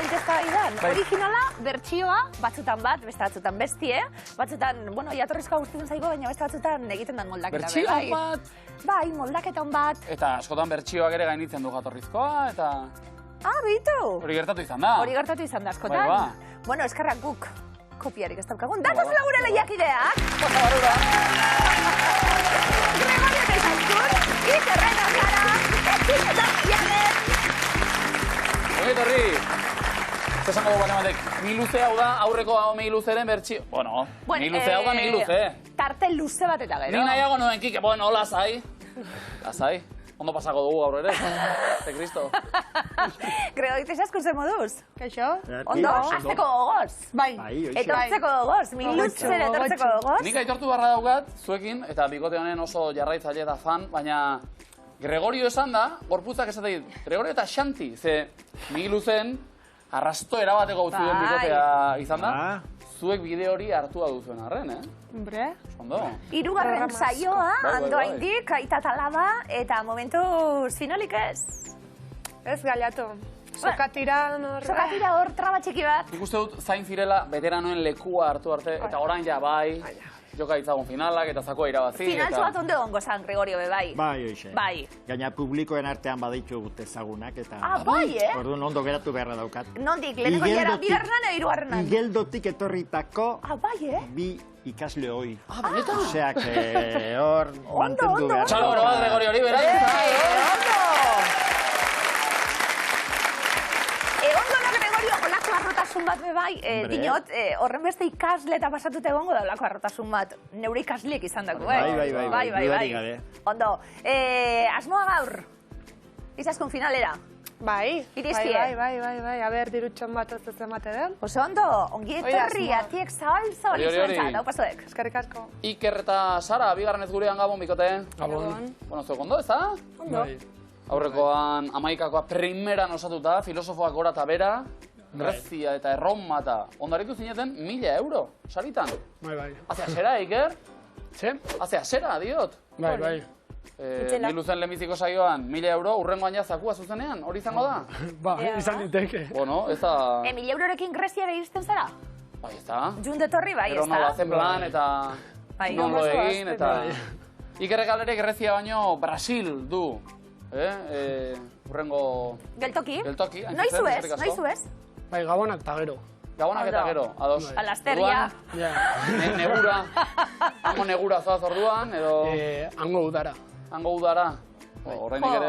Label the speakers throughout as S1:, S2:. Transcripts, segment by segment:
S1: eztabaidan. Originala, bertsioa, batzutan bat, beste batzutan bestie. Batzutan, bueno, jatorrizkoa gustatzen zaigu, baina beste batzutan egiten den moldaketa.
S2: Bertsio bat?
S1: Bai, moldaketan bat.
S2: Eta askotan bertsioak ere gainditzen du jatorrizkoa, eta...
S1: Bitu!
S2: Hori gertatu izan da.
S1: Hori gertatu izan da, askotan. Bueno, eskerrak guk kopiarik ez daukagun. Datazela gure lehiakideak!
S2: Posa barura!
S1: Gregorio Teixaizkur, Ikerrena Zara, Ekinetan Maialen!
S2: Etorri! Zesango du batematek, miluze hau da, aurreko hau miluzeren bertxio... Bueno, miluze hau da miluze.
S1: Tarte luze bat eta gero.
S2: Ni nahiago nuen, Kike, bueno, lasai. Lasai. Ondo pasako dugu gaur ere. Ze Kristo.
S1: Gregorio Teixaizkur zer moduz?
S3: Kaixo?
S1: Ondo, azteko gogoz.
S3: Bai.
S1: Etortzeko gogoz, miluzer etortzeko gogoz.
S2: Nik aitortu barra daukat, zuekin, eta bikote honen oso jarraitzaile eta fan, baina Gregorio esan da, gorputzak esate dit, Gregorio eta Xanti, ze miluzen arrasto erabateko utzi duen bikotea izan da, zuek bide hori hartua duzuen arren,
S3: Hombre.
S2: Ondo.
S1: 3. saioa, andoaindik, aita talaba, eta momentuz finalik ez.
S3: Ez galiatu. Sokatira
S1: hor traba txiki bat.
S2: Nik uste dut zain zirela veteranoen lekua hartu arte, eta orain ja bai, joka ditzagun finalak eta zakoa irabazi.
S1: Finaltzu bat ondo gongo zan, Gregorio, bai.
S4: Bai, oixe.
S1: Bai.
S4: Gaina publikoen artean badeitu ezagunak eta...
S1: Bai,
S4: Orduan ondo geratu beharra daukat.
S1: Nondik, lehenengo jara bigarrenan edo hirugarrenan?
S4: Igeldotik etorritako
S1: bai,
S4: bi ikasle hoi.
S2: Benetan?
S4: Oseak hor mantendu behar.
S2: Txalo bero bat, Gregorio hori, beraz?
S1: Ondo! Egongo no, Gregorio, olako arrotasun bat bai, dinot, horren beste ikasle eta pasatute egongo da olako arrotasun bat. Neure ikasleek izan dako,
S4: Bai.
S1: Ondo, asmoa gaur, izaskun finalera.
S3: Bai.
S1: Iriztie.
S3: Bai. Aber, dirutxon bat ez emate den.
S1: Oso ondo, ongi etorri, atiek zabal izuentzat, hau pasoek.
S3: Eskerrik asko.
S2: Iker eta Sara, bigarren ez gurean Gabon bikote.
S3: Gabon.
S2: Bueno, zuek ondo, ez da?
S1: Ondo.
S2: Aurrekoan amaikakoa primeran osatuta, filosofoak gora eta bera, Grezia eta Erroma eta ondaritu zineten 1.000 euro, saritan.
S5: Bai.
S2: Haze asera, Iker?
S5: Ze?
S2: Haze asera, diot.
S5: Bai.
S2: Miluzen lehenbiziko saioan 1.000 euro, urrengoan ja zakua zuzenean, hori izango da?
S5: Ba, izan diteke.
S2: Bueno, ez da...
S1: 1.000 eurorekin Greziara iristen zara?
S2: Bai, ez da.
S1: Jun etorri bai, ez
S2: Pero
S1: da?
S2: nola zen plan eta... Nolo egin eta... Ikerrek alere Grezia baino Brasil du. Urrengo...
S1: Geltoki?
S2: Geltoki.
S1: Noizu ez?
S5: Bai, Gabonak eta gero.
S2: Gabonak eta gero, ados.
S1: Alasterria.
S2: Negura. Hango negura zoaz orduan, edo...
S5: Hango udara.
S2: Hango udara. Horreinik ere,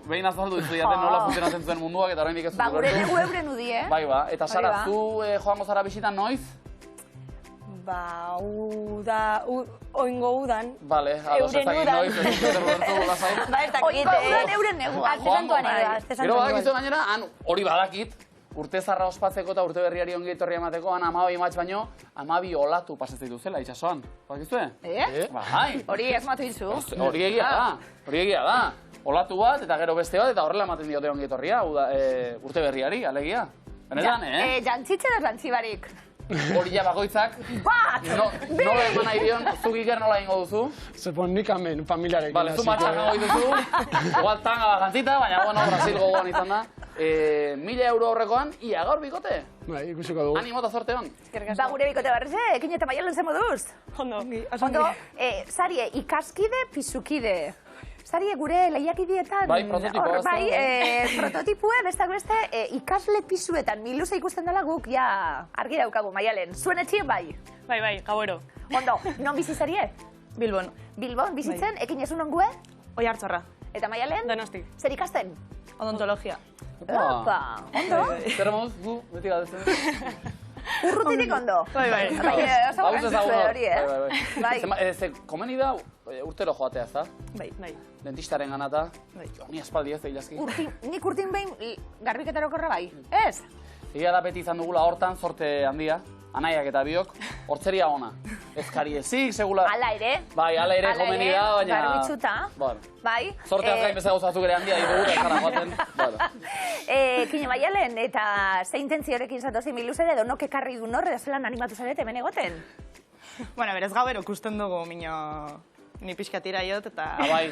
S2: behin azaldu dizu jaten nola funtzionatzen zuen munduak eta horreinik ez dut.
S1: Ba, gure negu euren udi,
S2: Bai, eta Sara, zu joango zara bisitan noiz?
S6: Ba, oingo udan.
S2: Vale, ados ez dakit noiz, ez dut erbertu lasai.
S1: Oingo udan euren neguak.
S2: Gero badakizu gainera, han hori badakit, urte zarra ospatzeko eta urte berriari ongi etorri emateko, han 12 matx baino, 12 olatu pasatzen dituzela, itxasoan. Badakizue? Bai.
S1: Hori esmatu dizu.
S2: Hori egia da. Olatu bat eta gero beste bat eta horrela ematen diote ongi etorria, urte berriari, alegia. Benetan,
S1: Jantzitxe da jantzibarik.
S2: Hori ja bakoitzak.
S1: Bat!
S2: Nola eman nahi dion, zuk Iker nola ingo duzu?
S5: Zepon nik hemen, familiarekin.
S2: Bale, zu matxak nago dituzu. Igual tanga bat jantzita, baina bueno, Brasil gogoan izan da. 1.000 euro horrekoan, ia gaur bikote.
S5: Bai, ikusiko dugu.
S2: Animo eta zorte hon.
S1: Ba, gure bikote barrez, ekin eta Maialen zen moduz.
S6: Ondo.
S1: Ondo, Sarie, ikaskide, pisukide. Sarie, gure lehiakidietan...
S2: Bai, prototipoa.
S1: Bai, prototipue, bestak beste, ikasle pisuetan, miluza ikusten dela guk, ja, argi daukagu, Maialen. Zuen etxien bai?
S6: Bai, gauero.
S1: Ondo, non bizi Sarie?
S6: Bilbon.
S1: Bilbon, bizitzen, ekin esun ongue?
S6: Oi hartzorra.
S1: Eta Maialen?
S6: Donosti.
S1: Zer ikasten?
S6: Odontologia.
S1: Opa, ondo?
S2: Zer moduz, gu, beti gadezen.
S1: Urrutitik ondo?
S6: Bai.
S1: Oso garrantzitsua hori,
S2: Bai. Ze, komeni da, urtero joatea, ez da?
S6: Bai.
S2: Dentistaren ganata.
S6: Bai.
S2: Ni aspaldi ez da ilazki.
S1: Nik urtin behin garbiketarokobai, ez?
S2: Egia da beti izan dugula hortan, zorte handia. Anaiak eta biok, hortzeria ona. Ezkari ezik, segula...
S1: Ala ere.
S2: Bai, ala ere komeni da, baina...
S1: Garbitzuta.
S2: Bai. Zorte azkain bezala gauzazuk ere handia, ditugura ezara joaten.
S1: Kine Maialen, eta ze intentziorekin zatozi miluzere, edo nok ekarri du norre, da zelan animatu zarete, hemen egoten?
S6: Bueno, berez gauero kusten dugu, Ni pixka tira jot eta...
S2: Bai.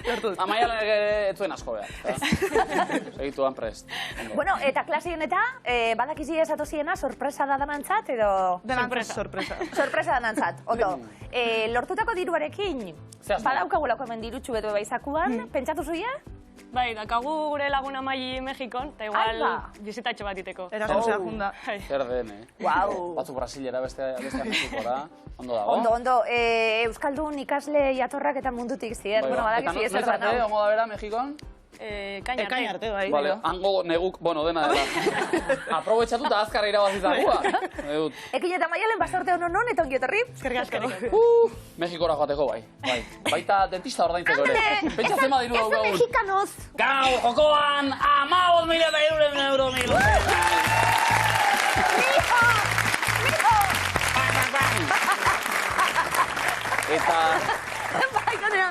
S6: Lortu dut.
S2: Amaialen ere ez zuen asko behar. Segituan prest. Ondo.
S1: Bueno, eta klasien eta, badakizi esatoziena, sorpresa da danantzat, edo...
S6: Sorpresa.
S1: Sorpresa danantzat, ondo. Lortutako diruarekin,
S2: Ze asmo?
S1: badaukagulako hemen dirutxu beto baizakuan, pentsatu zuia?
S7: Bai, dakagu gure laguna maili Mexikon, eta igual
S1: Ai, ba.
S7: bizitatxo bat iteko.
S6: Erasmusea junda.
S2: Zer den,
S1: Guau.
S2: Batzuk Brasilera, beste Mexikora. Ondo dago.
S1: Ondo, Euskaldun ikasle jatorrak eta mundutik ziren.
S2: Bai,
S1: Bueno,
S2: ba.
S1: badakizi ez
S2: Eta noiz arte,
S1: erran hau.
S2: ongo da bera, Mexikon?
S6: Ekain arte, bai.
S2: Vale, hango neguk, bueno, dena dela. Aprobetxatu eta azkarra irabazizakua.
S1: Ekin eta Maialen, basorte honon eta ongi etorri.
S6: Eskerrik asko.
S2: Mexikora joateko, bai. Baita dentista ordaintzeko ere. Pentsa zema diru
S1: Ez de
S2: daukagun.
S1: mexikanoz.
S2: Gau, jokoan, 15.000 euro, mil.
S1: Mijo!
S2: Eta...
S1: Bai, ganea,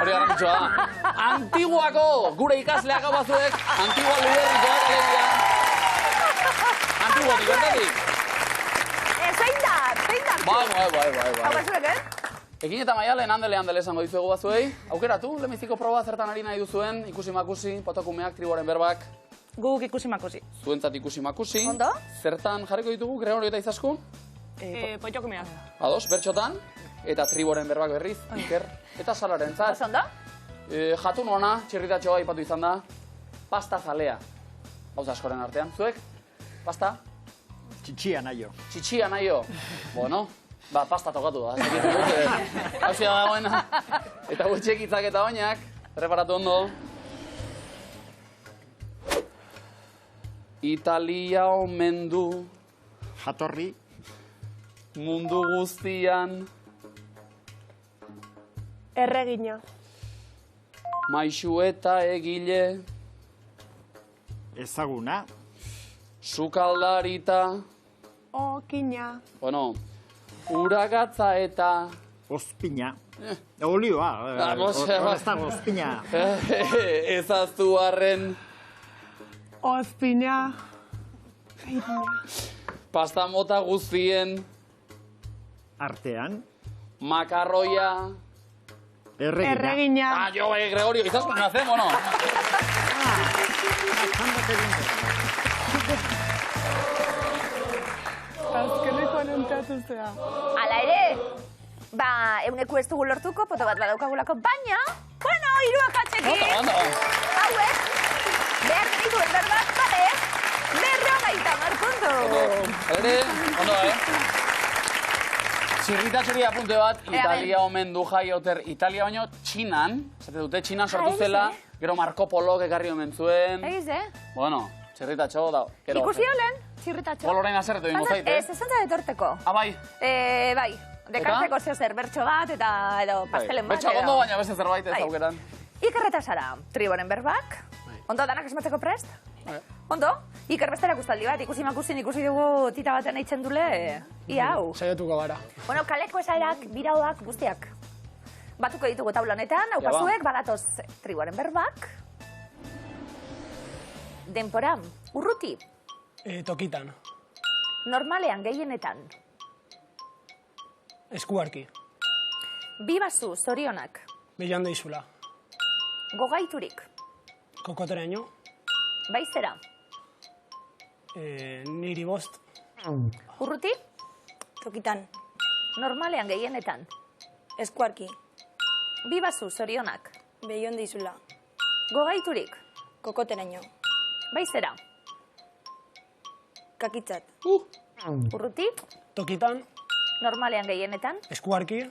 S2: Hori garrantzitsua. Antiguako, gure ikasleak hau bazuek, Antigua Luderrikoak alegia. Antiguatik, bertatik.
S1: Zein da?
S2: Bai.
S1: Hau bazuek,
S2: Ekin eta Maialen, handele esango dizuegu bazuei. Aukeratu, lehenbiziko proba zertan ari nahi duzuen, ikusi-makusi, potokumeak, triboren berbak.
S6: Guk ikusi makusi.
S2: Zuentzat ikusi-makusi.
S1: Ondo?
S2: Zertan jarriko ditugu, Gregorio eta Izaskun?
S7: Potxokumeak.
S2: Ados, bertxotan. Eta triboren berbak berriz, Iker. Eta Salarentzat.
S1: Oso ondo?
S2: Jatun ona, txirritatxoa ipatu izan da. Pasta zalea. Gauza askoren artean. Zuek? Pasta?
S4: Txitxia naio.
S2: Txitxia naio. Bueno, pasta tokatu da. Hauzi da dagoena. Eta gutxek itzak eta oinak. Preparatu ondo. Italia omen du
S4: Jatorri,
S2: mundu guztian.
S3: Erregina.
S2: Maixu eta egile.
S4: ezaguna,
S2: Sukaldarita.
S3: Okina.
S2: Bueno, uragatza eta...
S4: ozpina. Olioa, hor ez dago ozpina.
S2: Ezaztu arren.
S3: Ozpina.
S2: Pasta mota guztien.
S4: Artean,
S2: Makarroia.
S4: erregina.
S3: Erregina.
S2: Ah, jo, Gregorio, izaskun nazen, bueno.
S3: Azkenekoan entratu zea.
S1: Ala ere, euneko ez dugu lortuko, poto bat badaukagulako, baina, bueno, hiruak atxekin.
S2: Ondo.
S1: Hauek, behar genituen berbak, bale, 50 puntu.
S2: Ere, ondo, Txirritatxori apunte bat, Italia omen du jaioter. Italia baino, Txinan, zate dute, Txinan sortu zela, gero Marco Polok ekarri omen zuen.
S1: Egiz,
S2: Bueno, txirritatxo da.
S1: Ikusi olen, txirritatxo.
S2: Bolorain azerretu dingo zait,
S1: Ez, esantza detorteko.
S2: Ah, bai.
S1: Bai, dekartzeko zeo zer, bertxo bat, eta edo pastelen bat.
S2: Betxak ondo, baina beste zerbait ez
S1: Bai.
S2: aukeran.
S1: Iker eta Sara, triboren berbak. Ondo, danak esmatzeko prest? Ondo, Iker beste erakustaldi bat, ikusi dugu tita baten eitzen dule, ia hau.
S5: Saiatuko gara.
S1: Bueno, kaleko esaerak, biraoak, guztiak. Batuko ditugu taula honetan, hau
S2: Ja, ba.
S1: pasuek, badatoz triboren berbak. Denpora, urruti,
S5: Tokitan,
S1: normalean gehienetan.
S5: eskuarki,
S1: Bibazu, zorionak,
S5: behian deizula,
S1: gogaiturik,
S5: kokoteraino,
S1: baizera,
S5: niri bost,
S1: urruti,
S8: Tokitan,
S1: normalean gehienetan.
S8: eskuarki,
S1: Bibazu, zorionak,
S8: behion dizula,
S1: gogaiturik,
S8: kokoteraino,
S1: baizera,
S8: kakitzat,
S1: urruti,
S5: tokitan,
S1: normalean gehienetan.
S5: eskuarki,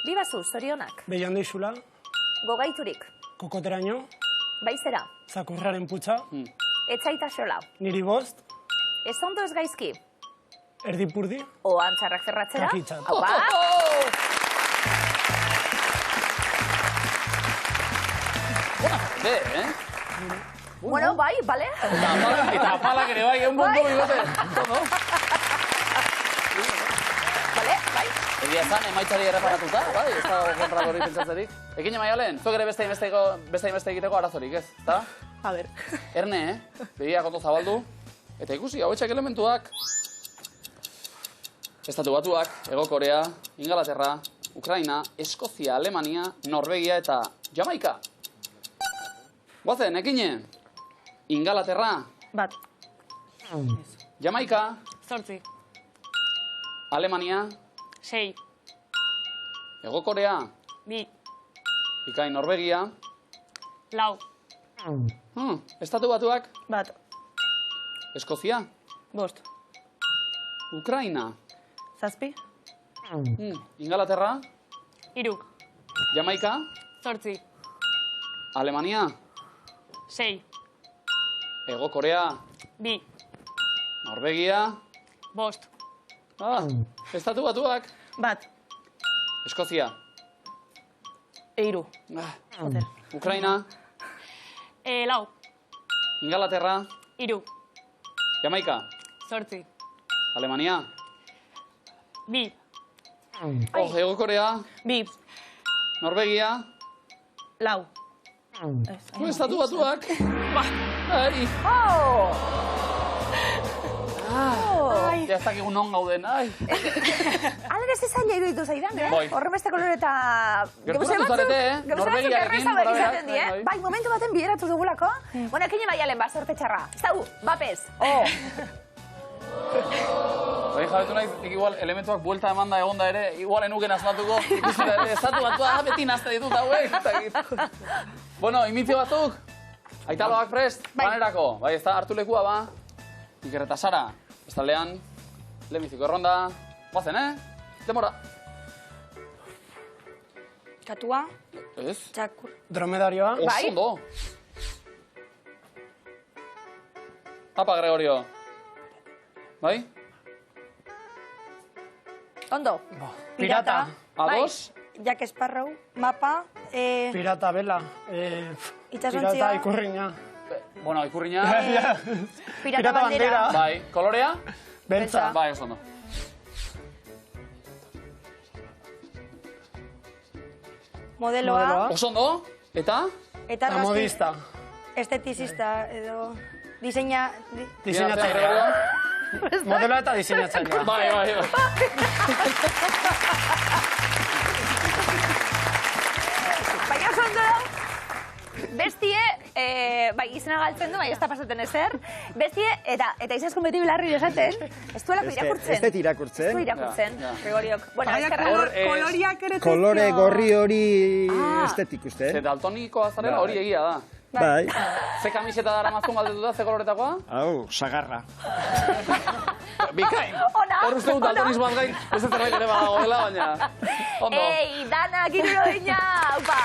S1: Bibazu, zorionak,
S5: behian deizula,
S1: gogaiturik,
S5: kokoteraino,
S1: baizera,
S5: zakurraren putza,
S1: etzaita xola,
S5: niri bost,
S1: ez ondo ez gaizki,
S5: erdipurdi,
S1: oan txarrak zerratzera.
S5: Kakitzat.
S1: Hau ba, bueno, bai, bale.
S2: Eta apalak ere bai, egun bundu bigote.
S1: Bale, bai.
S2: Egia zan, emaitzari erreparatuta, bai, ez da kontratu hori pentsatzerik. Ekin Maialen, zuek ere beste inbeste egiteko arazorik, ez? Eta?
S6: A ber.
S2: Erne, begiak ondo zabaldu. Eta ikusi, hauetxak elementuak. Estatu Batuak, Hego Korea, Ingalaterra, Ukraina, Eskozia, Alemania, Norvegia eta Jamaika. Guazen, ekine. Ingalaterra,
S6: Bat.
S2: Jamaika,
S7: 8,
S2: Alemania,
S7: 6,
S2: Hego Korea,
S7: 2,
S2: Bikain Norvegia,
S7: 4,
S2: Estatu Batuak,
S6: Bat.
S2: Eskozia,
S6: 5.
S2: Ukraina,
S6: 7.
S2: Ingalaterra,
S7: 3,
S2: Jamaika,
S7: 8,
S2: Alemania,
S7: 6,
S2: Hego Korea,
S7: 2,
S2: Norvegia,
S7: 5,
S2: Estatu Batuak,
S6: Bat.
S2: Eskozia,
S6: 3.
S2: Ukraina,
S7: 4,
S2: Ingalaterra,
S7: 3,
S2: Jamaika,
S7: 8,
S2: Alemania,
S7: 2,
S2: Hego Korea,
S6: 2.
S2: Norvegia,
S6: 4.
S2: Estatu Batuak. Ai. Ja ez dakigu non gauden, ai.
S1: Alere ez zaila iruditu zaidan,
S2: Bai.
S1: Horren beste kolore eta...
S2: Gerturatu zarete,
S1: Norvegiarekin,
S2: Norvegiarekin, bera,
S1: izaten die,
S2: bai.
S1: Bai, momentu baten bideratu dugulako. Bueno, ekine baialen, ba, sorte txarra. Ez dago, bapez.
S2: Bai, jabetu nahi, igual elementuak buelta emanda egonda ere, igual enuken asmatuko, ikusita ere, estatu batua beti nazte ditut hauek. Bueno, imitio batzuk, aitaloak prest, banerako. Bai, ez da, hartu lekua, ba. Iker eta Sara, bestaldean, lehenbiziko erronda, guazen, Demora.
S8: Katua,
S2: Ez?
S8: txakur.
S5: Dromedarioa.
S2: Oso ondo. Apa, Gregorio. Bai?
S1: Ondo.
S5: Pirata.
S2: Ados?
S8: Jack Sparrow, mapa,
S5: Pirata bela.
S8: Itsasontzia.
S5: Pirata ikurriña.
S2: Bueno, ikurriña.
S5: Pirata bandera.
S2: Bai, kolorea?
S5: Beltza.
S2: Bai, oso ondo.
S8: modeloa,
S2: Oso ondo. Eta?
S8: eta
S5: La modista.
S8: esteticista edo diseina...
S5: Diseinatzailea. Modeloa eta diseinatzailea.
S2: Bai, bai, bai.
S1: Baina oso ondo, bestie, bai, izena galtzen du, bai, ez da pasaten ezer. Bestie, eta izaskun beti bilarri esaten, ez duelako irakurtzen.
S4: Ez dut irakurtzen.
S1: Ez du irakurtzen,
S2: Ja.
S1: Gregoriok. Bueno,
S3: Baina
S1: eskerrak.
S3: koloriak ere
S4: Kolore
S3: tezio.
S4: gorri hori estetik uste.
S2: Ze daltonikoa zarela hori egia da.
S4: Bai.
S2: Ze kamiseta dara mazun galdetuta, ze koloretakoa?
S4: Hau, sagarra.
S2: Bikain.
S1: Ona,
S2: Hor uste dut daltonismo bat gain, ez ez zerbait ere badagoela, baina... Ondo.
S1: Ei, dana, giruro dina, upa!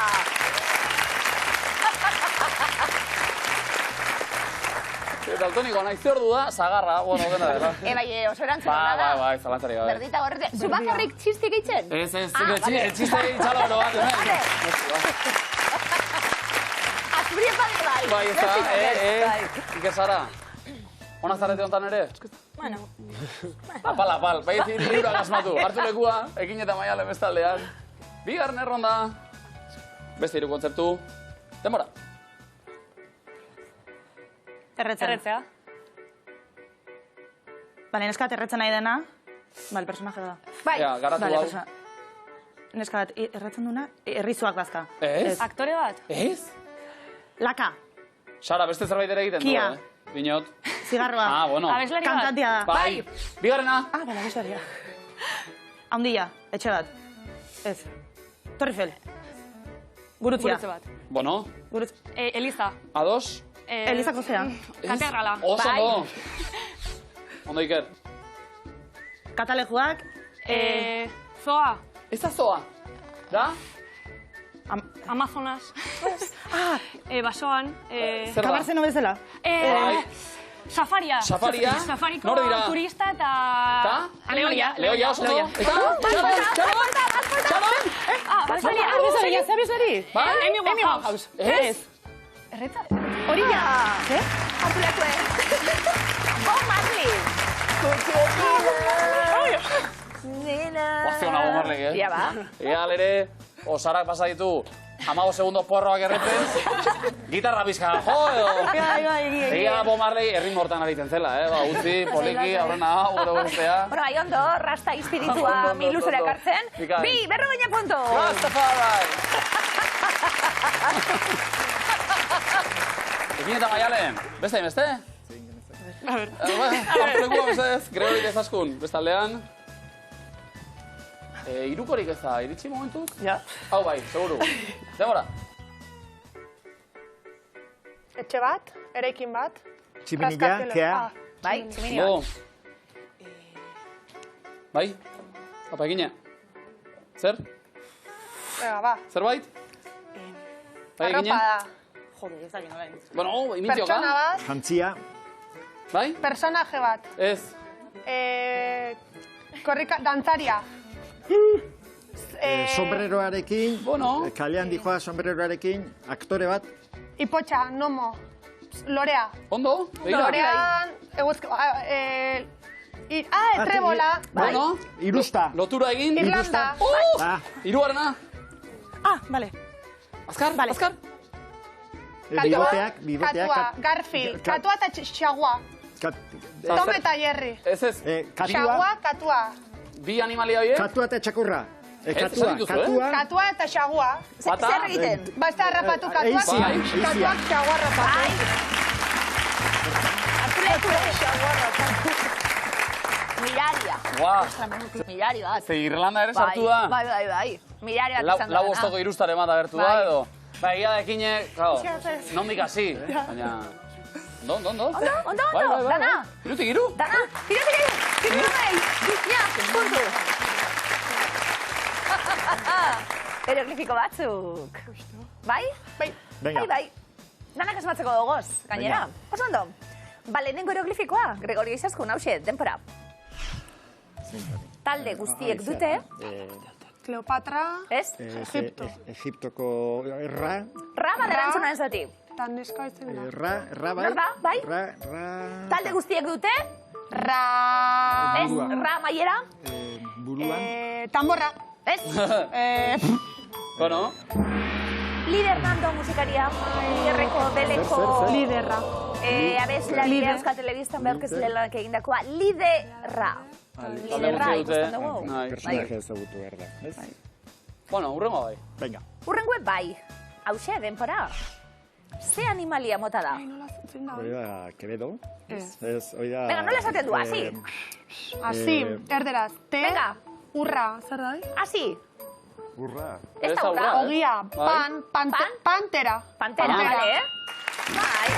S2: Daltonikoa nahi, ze ordu da, sagarra, bueno, dena dela.
S1: Bai, oso erantzuna da.
S2: Bai, zalantzari gabe.
S1: Berdita gorretia. Zu bakarrik txistik eitzen?
S2: Ez,
S1: vale.
S2: txiste itxalo oro bat,
S1: Vale. Azurien padre bai.
S2: Bai, ez da,
S1: Bai.
S2: Iker Sara. Ona zarete hontan ere?
S8: Bueno,
S2: Apal, bai libroak asmatu. Hartu lekua, ekin eta maialen bestaldean. Bigarren erronda. Beste hiru kontzeptu. Denbora.
S6: Erretzea. Bale, neska bat erretzen nahi dena. Bale, personaje da.
S1: Bai.
S2: Ja, garatu
S6: Bale,
S2: hau.
S6: neska bat erretzen duna, errizuak bazka.
S2: Ez?
S7: Aktore bat?
S2: Ez?
S6: Laka,
S2: Sara, beste zerbait ere egiten du,
S6: Kia.
S2: Dinot.
S6: zigarroa,
S2: Ah, bueno.
S7: Abeslari bat?
S6: kantatia da.
S2: Bai. Bigarrena.
S6: Ah, bale, abeslaria. Haundia, etxe bat. Ez. Torrifel. Gurutzia.
S7: Gurutze bat.
S2: Bueno,
S7: Eliza.
S2: ados.
S6: Elizako zea.
S7: Katedrala.
S2: Oso
S1: Bai.
S2: ondo. Ondo Iker.
S6: Katalejuak.
S7: Zoa.
S2: Ez da zoa. Da?
S7: Amazonas. Basoan.
S2: Zer da?
S6: Kabarzeno bezala.
S2: Bai.
S7: Safaria.
S2: Safaria?
S7: Safariko
S2: Nor dira?
S7: turista eta...
S2: Ta?
S7: Leoia.
S2: Leoia oso ondo.
S7: Leoia.
S2: Eta? Txalon?
S7: Abeslaria.
S6: Abeslaria.
S2: Bai?
S7: Amy Winehouse.
S2: Ez?
S7: Erretza?
S6: Hori ja.
S1: Hartu lekue. Bob Marley. Nena.
S2: Oazio nago marlek,
S1: Ja, ba.
S2: Egal ere, osarak pasa ditu 15 segundo porroak erretzen, gitarra bizka, jo, edo... Egia da Bob Marley erritmo hortan aritzen zela, ba, utzi, poliki, aurrena hau, gero bestea.
S1: Bueno, ahi ondo, rasta espiritua mi luzera ekartzen. Bi, 40 puntu!
S2: Rastafari! Ekin eta Maialen, beste beste? A ver. Pamplekua bezez, Gregorik ezaskun, bestaldean. Irukorik ez da, iritsi momentuz?
S3: Ja.
S2: Hau bai, seguru. Demora.
S3: Etxe bat, eraikin bat.
S4: Tximinilla, kea.
S1: Bai, tximini bat.
S2: Bai, apa egine. Zer?
S3: Venga, ba.
S2: Zerbait? Bai egine?
S3: Arropa da.
S6: Jode, ez dakit nola.
S2: Bueno, imitioka.
S3: Pertsona bat,
S4: Jantzia.
S2: Bai?
S3: personaje bat.
S2: Ez.
S3: Dantzaria.
S4: Sombreroarekin,
S2: Bueno.
S4: kalean dijoa sombreroarekin, aktore bat.
S3: Ipotxa, nomo, lorea.
S2: Ondo? Begira.
S3: Lorean, eguzko... Trebola.
S2: Bueno.
S4: Irusta.
S2: Lotura egin.
S3: Irlanda.
S4: Ah,
S2: Hirugarrena.
S6: Ah, vale.
S2: Azkar,
S6: Vale.
S2: azkar.
S4: biboteak.
S3: Katua, Garfield, katua eta xagua. Tom eta Jerry.
S2: Ez ez,
S3: Xagua, katua.
S2: bi animalia horiek.
S4: Katua eta txakurra.
S2: esan
S4: Katua,
S2: dituzu,
S4: katua.
S3: Katua eta xagua.
S2: Bata.
S1: Zer egiten?
S3: Basta harrapatu katuak.
S4: Eizia, eizia.
S3: Katuak xagua harrapatu.
S1: Miraria.
S2: Guau.
S1: Mirari bat.
S2: Ze Irlanda ere sartu da.
S1: Bai. Mirari bat izan da.
S2: Lau ostoko irustare bat agertu da,
S1: Bai.
S2: edo. Ba, egia da ekine, claro, nondik hasi, baina... Ondo.
S1: Ondo.
S2: Bai.
S1: Dana.
S2: Irutik iru.
S1: Dana. Tiru nahi. Ja, puntu. Hieroglifiko batzuk. Bai?
S4: Venga.
S1: Bai. Danak asmatzeko gogoz, gainera. Oso ondo. Ba, lehenengo hieroglifikoa, Gregorio Izaskun, hauxe, denpora. Talde guztiek dute,
S3: Kleopatra.
S1: ez?
S3: Egipto.
S4: Egiptoko erra.
S1: Ra bat erantzuna ez dati.
S3: Eta neska ez zen da.
S4: Erra bai.
S1: Nor da, bai?
S4: Ra.
S1: Talde guztiek dute,
S3: Ra...
S1: ez? Ra maiera,
S4: Buruan.
S3: Tamborra.
S1: ez?
S2: Bueno,
S1: Lider Nando musikaria, Liderreko deleko...
S3: Liderra.
S1: Abeslaria Euskal Telebistan behar kezilelanak egindakoa. Liderra. Liderra ikusten dugu.
S4: Personaje ezagutu behar da. Ez?
S2: bueno, urrengo bai.
S4: Venga.
S1: Urrengo bai. Hauxe, denpora. Ze animalia mota da?
S3: Nola zen da.
S4: Hoi da, Quevedo.
S3: Ez.
S4: Ez, hoi da...
S1: Venga, nola esaten du, hasi?
S3: Asi, erderaz. Te,
S1: Venga.
S3: urra. Zer da?
S1: Hasi.
S4: Urra.
S1: Ez
S2: Ez
S1: da
S2: da
S1: urra.
S2: urra, eh?
S3: Ogia,
S2: Bai.
S3: pantera.
S1: Pantera, bale? Bai.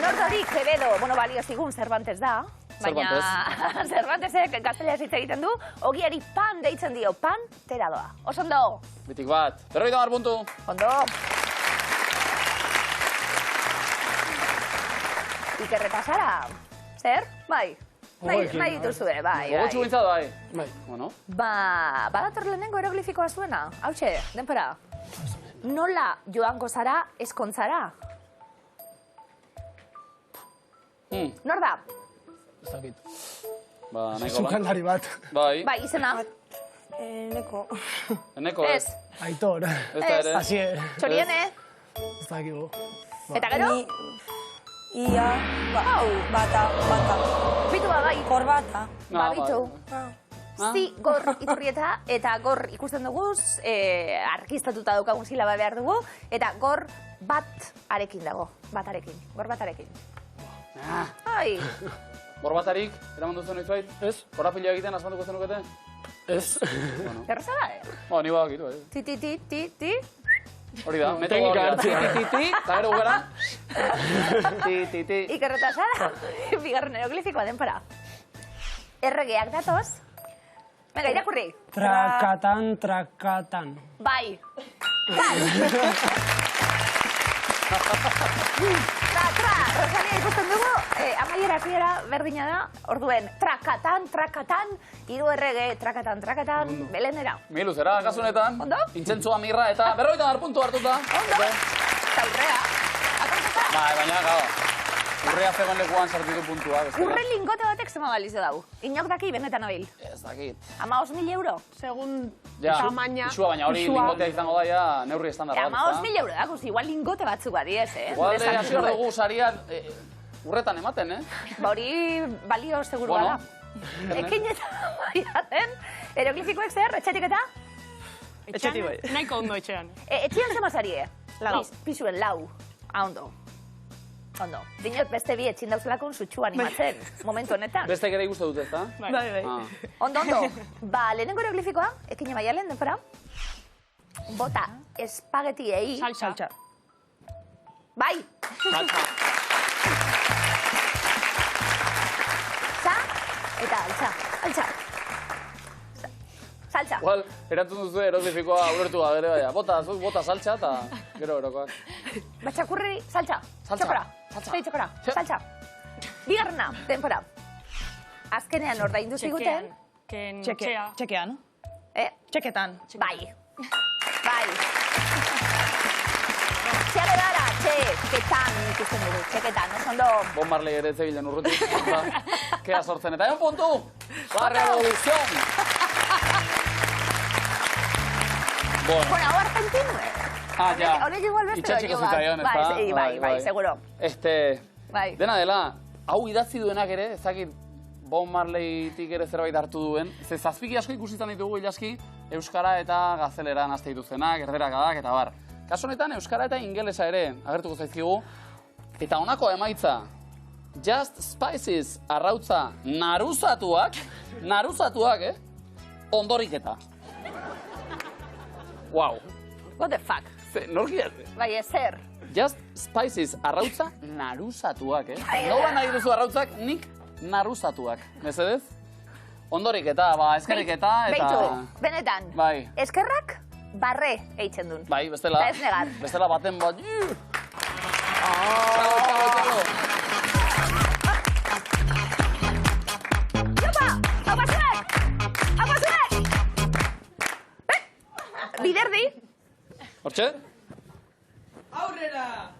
S1: Nordorik, Quevedo, bueno, balio zigun, Cervantes da. Baina Cervantesek gaztelera hitz egiten du, ogiari pan deitzen dio, pantera doa. Oso ondo.
S2: Bitik bat. 50 puntu.
S1: Ondo. Iker eta Sara. Zer? Bai. Nahi dituzue, bai.
S2: Gogotxu bintzat bai. Bai. Bueno.
S1: Ba, badator lehenengo hieroglifikoa zuena. Hautxe, denpora. Nola joango zara eskontzara? Nor da?
S5: Ez dakit.
S2: Ba, nahiko ba.
S5: Sukaldari bat.
S2: Bai.
S1: Bai, izena.
S8: Neko.
S2: Eneko
S1: Ez.
S5: Aitor.
S2: Ez da ere.
S5: Asier.
S1: Txoriene.
S5: Ez dakigu.
S1: Eta gero?
S8: Ia, bata.
S1: Bitu ba, bai.
S8: Korbata.
S1: Ba, bitu. Zi, gor iturrieta, eta gor ikusten duguz, arkiztatuta daukagun silaba behar dugu, eta gor bat arekin dago. Batarekin. Gor batarekin. Ai.
S2: Borbatarik, eraman duzu noiz bait?
S5: Ez.
S2: Korapilo egiten asmatuko zenukete?
S5: Ez.
S1: Erraza da,
S2: Ba, ni badakitu,
S1: Ti.
S2: Hori da, metodo hori da. Ti, eta gero gugara. Ti.
S1: Iker eta Sara, bigarren hieroglifikoa denpora. Erregeak datoz. Venga, irakurri.
S5: Trakatan.
S1: Bai. Rosalia ikusten dugu, amaiera hasiera berdina da, orduen, trakatan, hiru errege, trakatan, belenera.
S2: Miluzera, kasunetan.
S1: Ondo?
S2: Intzentzua mirra eta 50 puntu hartuta.
S1: Ondo? Zaurrea. Akontzuta?
S2: Bai, baina, gau. Urrea zegoen lekuan sartu du puntua.
S1: Urre lingote batek zema balizio dau. Inok daki benetan oil.
S2: Ez dakit.
S1: 15.000 euro.
S3: Segun
S2: Ja,
S3: tamaina.
S2: isua, baina hori lingotea izango da ja neurri estandarra.
S1: 15.000 euro da, igual lingote batzuk badiez,
S2: Igual hasi hor dugu saria urretan ematen,
S1: Ba hori balio seguru
S2: Bueno.
S1: da. Ekin eta baiaten, eroglifikoek zer, etxetik eta?
S6: Etxetik bai.
S7: Nahiko ondo etxean.
S1: Etxian zema zarie?
S6: Lau.
S1: Pisuen lau. Ondo. Ondo. Dinot beste bi etxin dauzulakun sutxu animatzen, momentu honetan.
S2: Beste ere ikuste dut ez da?
S6: Bai.
S1: Ondo. Ba, lehenengo eroglifikoa, ekin maialen denpora. Bota espagetiei.
S6: Saltxa.
S1: Bai. Sa eta altxa. Saltxa.
S2: Igual, erantzun duzu eroglifikoa ulertu da bere, baina. Bota saltxa eta gero erokoak.
S1: Batxakurri, saltxa.
S2: Saltxa.
S1: Txokora.
S2: Saltxa.
S1: Sei txokora. Saltxa. Bigarrena, denpora. Azkenean ordaindu ziguten.
S6: Txekean. Txeketan.
S1: Bai. Txale dara, txeketan ikusten dugu. Txeketan, oso ondo.
S2: Bon Marley ere zebilen urrutik. Kea sortzen. Eta egon puntu! La revolución!
S1: Bueno, hau argentinu,
S2: ja.
S1: Honek igual beste
S2: Itxatxiko zitzaion, ez da?
S1: Bai, seguro. Bai.
S2: Dena dela, hau idatzi duenak ere, ezakit Bon Marleytik ere zerbait hartu duen, ze zazpiki asko ikusitan ditugu ilaski, euskara eta gaztelera nazte dituztenak, erderakadak eta bar. Kasu honetan, euskara eta ingelesa ere agertuko zaizkigu, eta honako emaitza, Just Spices arrautza naruzatuak, ondoriketa. Wow.
S1: What the fuck?
S2: Norki
S1: Bai, ezer.
S2: Just Spices arrautza naruzatuak, Nola nahi duzu arrautzak, nik naruzatuak. Mesedez? Ondoriketa, eskerriketa eta...
S1: Beitu, benetan.
S2: Bai.
S1: Eskerrak barre eitzen duen.
S2: Bai, bestela.
S1: Eta ez negar.
S2: Bestela baten bat.
S1: Jopa! Hau basuek! Biderdi!
S2: Hortxe?
S1: Hau basuek!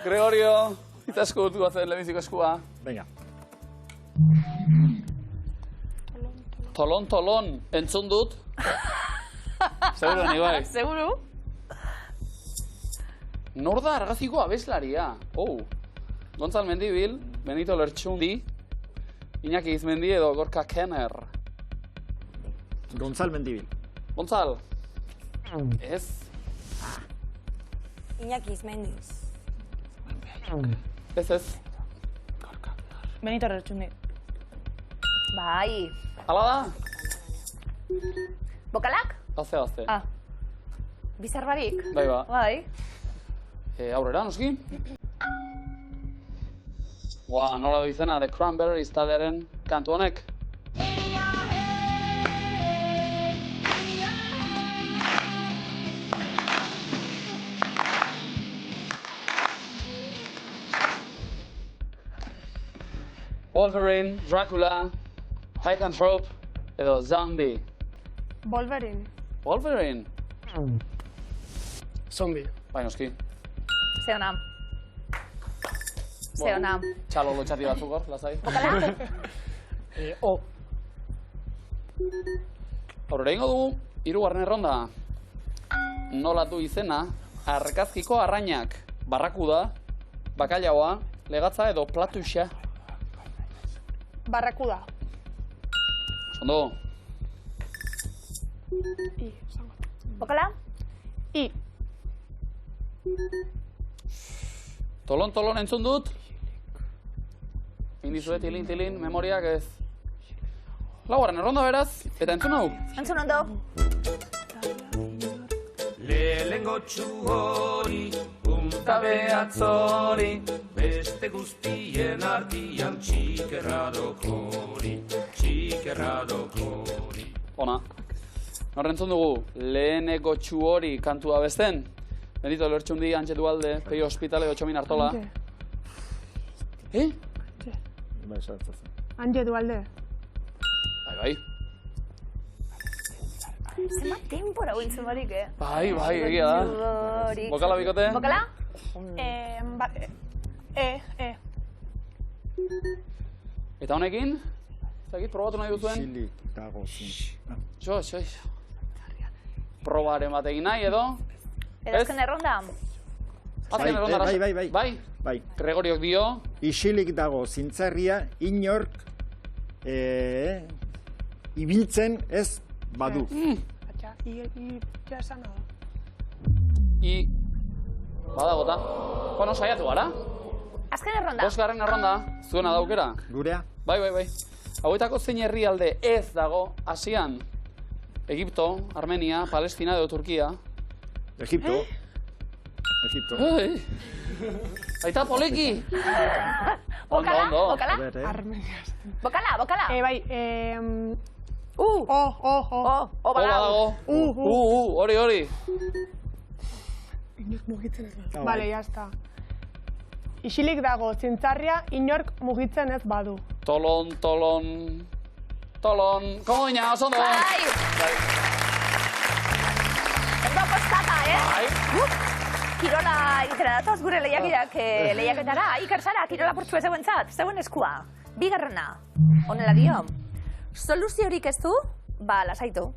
S2: Gregorio, eta esku dutu batzen lehenbiziko eskua.
S4: Venga.
S2: Tolon, entzun dut. Seguro ni bai.
S7: Seguru?
S2: Nor da argaziko abeslaria? Gontzal Mendibil, Benito Lertxundi, Iñaki Izmendi edo Gorka Kenner.
S4: Gontzal Mendibil.
S2: Gontzal? Ez.
S8: Iñaki Izmendiz.
S2: Ez.
S6: Benito Lertxundi.
S1: Bai.
S2: Hala da?
S1: Bokalak?
S2: Gazte.
S1: Bizar barik?
S2: Bai ba.
S1: Bai.
S2: Aurrera, noski? Nola du izena, The Cranberries taldearen kantu honek? Wolverine, Dracula, Lycanthrope edo Zombie. Wolverine?
S5: Zombie.
S2: Bai, noski.
S1: Zeona.
S2: Txalo lotxati batzuk hor, lazai.
S1: Bokalak?
S2: Aurrera ingo dugu, 3. erronda. Nola du izena, argazkiko arrainak, barrakuda, bakailaoa, legatza edo platuxa.
S3: Barrakuda.
S2: Ondo.
S1: Bokala?
S3: I.
S2: Tolon entzun dut. Indizue tilin, memoriak ez. 4. erronda beraz, eta entzun hau.
S1: Entzun ondo.
S9: Lehengo txuhori, punta behatzori, beste guztien artian txikerradokori.
S2: Ona. Nor entzun dugu, leheneko txuhori kantua besten. Benito Lertxundi, Antxe Dualde, Peio Hospitale, Otxomin Artola.
S3: Ante Dualde.
S2: bai.
S1: Zema tempora guintzen barik,
S2: Bai, egia da. Bokala, bikote?
S1: Bokala?
S2: Eta honekin? Zagit, probatu nahi duzuen?
S4: Isilik dago zin.
S2: Probaren bat egin nahi, edo?
S1: Edo azken erronda?
S2: Azken erronda.
S4: Bai.
S2: Gregoriok dio.
S4: Isilik dago zintzarria inork ibiltzen ez badu.
S3: Ja esan da.
S2: Badagota. Bueno, saiatu gara.
S1: Azken erronda.
S2: 5. erronda, zuena daukera.
S4: Gurea?
S2: Bai. Hauetako zein herrialde ez dago Asian? Egipto, Armenia, Palestina edo Turkia.
S4: Egipto.
S2: Aita poliki!
S1: Bokala?
S2: Ondo.
S1: Bokala?
S3: Bai,
S2: Badago. Hori.
S3: Bale, jazta. Isilik dago zintzarria inork mugitzen ez badu.
S2: Tolon. Komo ina, oso ondo.
S1: Bai! Ondo kostata,
S2: Bai.
S1: Kirola egitera datoz gure lehiaketara. Iker Sara, kirola portzua zeuen eskua. 2. Honela dio. Soluziorik ez du, lasaitu.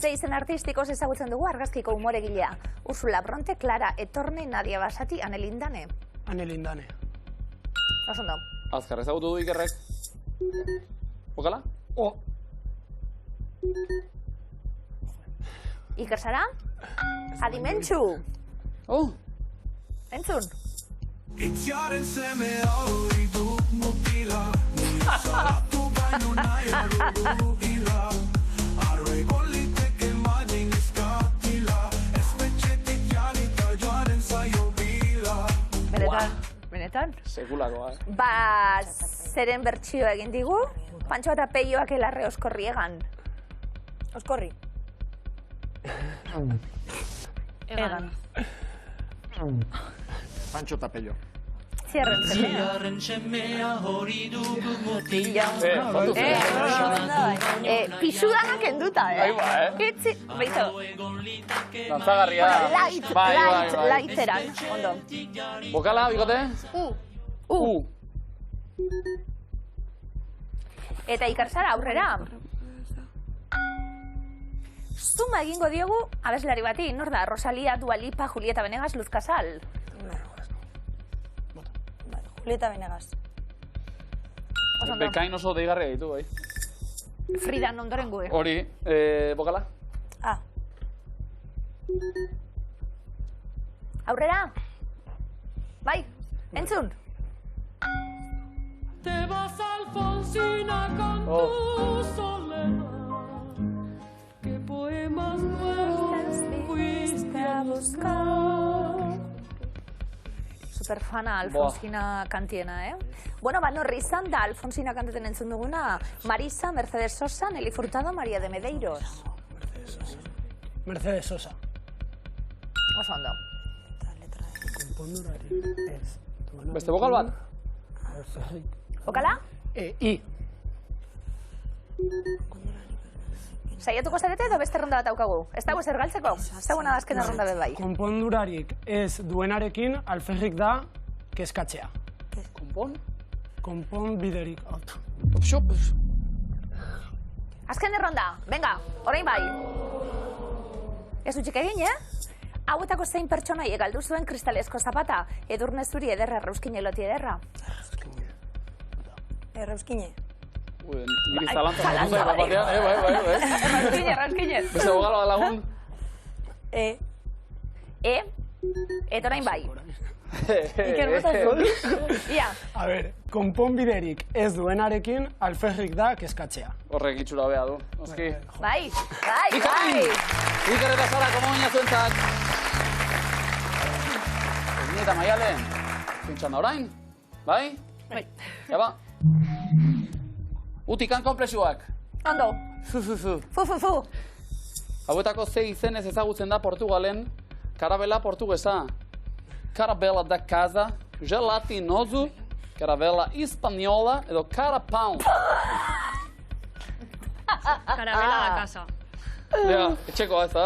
S1: 6 izen artistikoz ezagutzen dugu argazkiko umoregilea. Ursula Bronte, Clara Etorne, Nadia Basati, Anelindane.
S5: Anelindane.
S1: Oso ondo.
S2: Azkar ezagutu du Ikerrek. Bokala?
S1: Iker Sara? Adimentsu! Entzun?
S9: Itziaren semea hori du mutila, salatu baino nahi arudu hila, arrego liteke madin eskatila, espetxetik janita joaren zaio bila.
S1: Benetan?
S2: Sekulakoa,
S1: Zeren bertsioa egin digu, Pantxo eta Peioak elarre oskorri egan. Oskorri? Egan.
S4: Pantxo eta Peio.
S1: Ziarren semea hori dugu mutila. Pisudanak enduta, Itzi, behitu.
S2: Dantzagarria.
S1: Laiteran, ondo.
S2: Bokala, bikote?
S1: Eta Iker Sara, aurrera. Zuma egingo diogu abeslari bati, nor da? Rosalia, Dua Lipa, Julieta Venegas, Luz Casal.
S8: Julieta Venegas.
S2: Bekain oso deigarria ditu, bai.
S1: Frida ondoren gu,
S2: Hori, bokala?
S1: Aurrera? Bai, entzun?
S7: Te vas, Alfonsina, con tu soledad. ¿Qué poemas nuevos fuiste a buscar?
S1: Superfana Alfonsina kantiena, Bueno, norri izan da Alfonsina kanteten entzun duguna. Marisa, Mercedes Sosa, Nelly Furtado, María de Medeiros.
S5: Mercedes Sosa.
S1: Oso ondo.
S2: Beste bokal bat?
S1: Bokala?
S5: I.
S1: Saiatuko zarete edo beste ronda bat daukagu? Ez dago ezer galtzeko? Ez dago nada azken ronda bet bai.
S5: Konpondurarik ez duenarekin alferrik da kezkatzea. Konpon biderik.
S1: Azken erronda, venga, orain bai. Ez dutxik egin, Hauetako zein pertsonai galdu zuen kristalezko zapata, Edurne zuri ederra, Errauskine loti ederra.
S8: Errauskine.
S2: Niri zalantza bat batean,
S1: Errauskine.
S2: Beste bokal bat lagun.
S1: Eta orain bai.
S8: Iker bota zuen.
S1: Ia.
S5: A ber, konponbiderik ez duenarekin alferrik da kezkatzea.
S2: Horrek itxura beha du, oski.
S1: Bai.
S2: Iker eta Sara, komo baina zuentzat. Egin eta Maialen, zintxan da orain, bai?
S1: Bai.
S2: Eba. Utikan komplexuak.
S1: Ondo.
S2: Fu. Hauetako ze izenez ezagutzen da Portugalen, karabela portugesa. Carabela da casa, gelatinoso, Caravela Hispaniola edo Carapound.
S7: Karabela da casa.
S2: Ja, etxekoa ez da?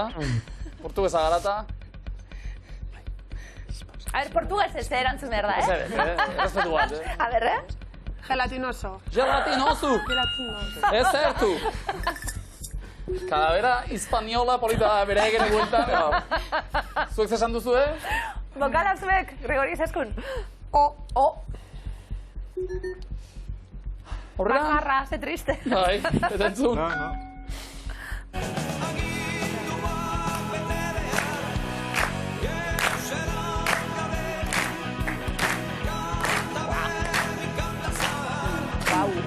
S2: Portugesa garata.
S1: A ver, portuguesez erantzun behar da,
S2: Ez ere, errespetu bat,
S1: A ver,
S3: Gelatinoso.
S2: Gelatinosu! Ez zertu! Calavera Hispaniola polita bere egene bueltan. Zuek zesan duzu,
S1: Bokala zuek, Gregori Zaskun. O.
S2: Horrela?
S1: Bakarra, ze triste.
S2: Bai, eta entzun.
S4: No.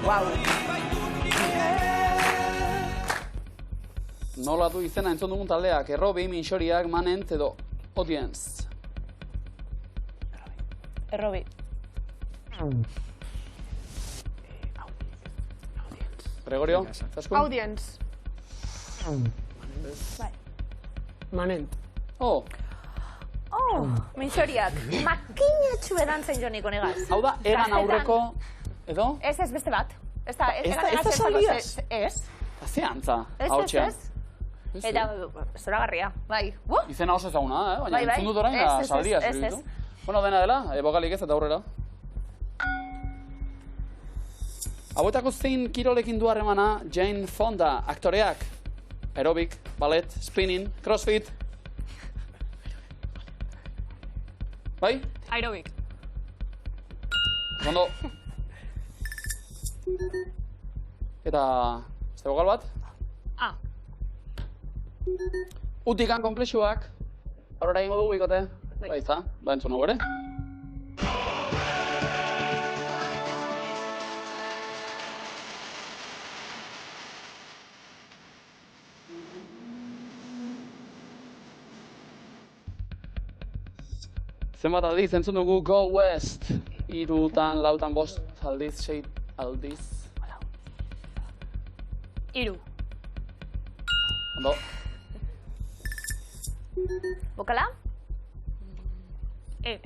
S1: Guau.
S2: Nola du izena entzun dugun taldeak, Errobi, Minxoriak, Manent edo Audience.
S6: Errobi.
S2: Gregorio, Zaskun?
S3: Audience.
S5: Manent.
S2: Oh,
S1: Minxoriak. Makinetxu edantzen jo niko negaz.
S2: hau da, egan aurreko, edo?
S1: Ez, beste bat. Ez da
S2: salías?
S1: Ez.
S2: Zeantza,
S1: Ez.
S2: hautxean.
S1: Eta, zoragarria, bai.
S2: Izena oso ezaguna, baina
S1: Bai,
S2: entzun dut orain,
S1: ez,
S2: saldia
S1: ez.
S2: zuritu. Bueno, dena dela, bokalik ez eta aurrera. Hauetako zein kirolekin du harremana Jane Fonda, aktoreak, aerobik, ballet, spinning, crossfit. Bai?
S7: Aerobik.
S2: Ondo. Eta, ez da bokal bat?
S7: A.
S2: Utikan komplexuak, aurrera ingo dugu ikote. Bai, za, da entzun hau ere. Zenbat aldiz entzun dugu Go West. 3, 4, 5 aldiz, 6 aldiz.
S7: 3.
S2: Ondo.
S1: Bokala?
S7: E.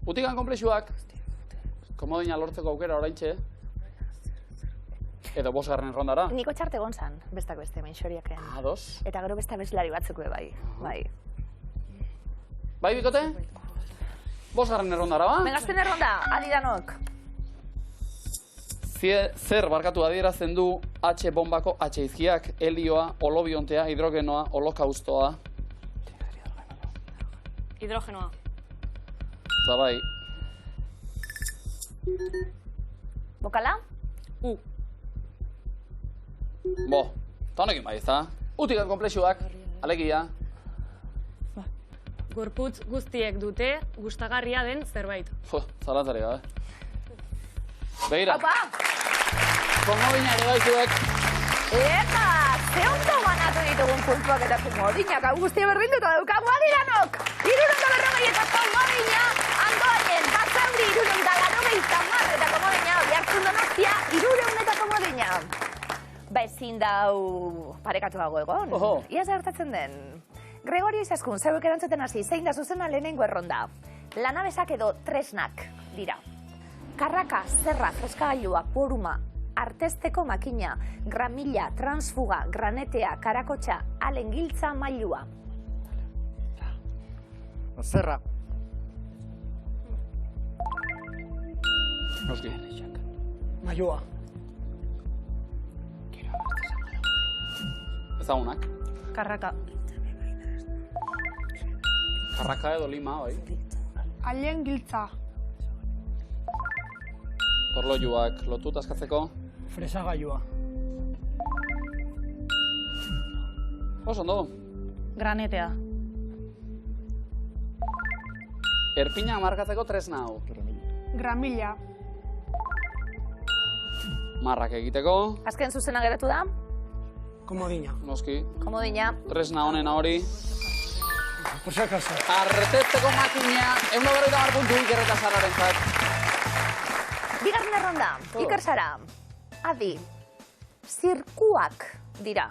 S2: Utikan komplexuak, komodina lortzeko aukera oraintxe. Edo 5. rondara.
S1: Niko txarte gonzan, bestak beste, Minxoriaken.
S2: Ados.
S1: Eta gero beste abeslari batzuk be bai.
S2: Bai, bikote? 5. errondara, ba?
S1: Megazten erronda, adi danok.
S2: Zer barkatu adierazten du H bombako H izkiak, helioa, holobiontea, hidrogenoa, holokaustoa.
S7: Hidrogenoa.
S2: Eta bai.
S1: Bokala?
S7: U.
S2: Bo, eta honekin bai, ezta? Utikan komplexuak, alegia.
S7: Gorputz guztiek dute gustagarria den zerbait.
S2: Zalantzari gabe. Begira,
S1: Opa!
S2: komodina ere baizuek.
S1: Eta, ze ondo banatu ditugun puntuak eta komodinak, hau guztia berdinduta daukagu adi danok! 340 eta komodina, Andoainen, Basauri 380 eta komodina, Oiartzun Donostia 300 eta komodina. Ba ezin dau parekatuago egon.
S2: Oho.
S1: Ia gertatzen den. Gregorio Izaskun, zeuek erantzuten hasi, zein da zuzena lehenengo erronda. Lanabesak edo tresnak dira. Karraka, zerra, freskagailua, poruma, artesteko makina, gramila, transfuga, granetea, karakotxa, alengiltza, mailua.
S4: Zerra.
S2: Noski.
S5: Maioa.
S2: Ezagunak.
S6: Karraka.
S2: Karraka edo lima, bai.
S3: Alien giltza.
S2: Torlojuak lotuta askatzeko.
S5: Fresagailua.
S2: Oso ondo.
S6: Granetea.
S2: Erpina markatzeko tresna hau.
S3: Gramila.
S2: Marrak egiteko,
S1: Azken zuzena geratu da,
S5: Komodina.
S2: noski.
S1: komodina.
S2: Tresna honena hori.
S5: Por si acaso.
S2: Artesteko makina, 150 puntu Iker eta Sararen zat.
S1: Bigarren erronda, Iker Sara. Adi, zirkuak dira.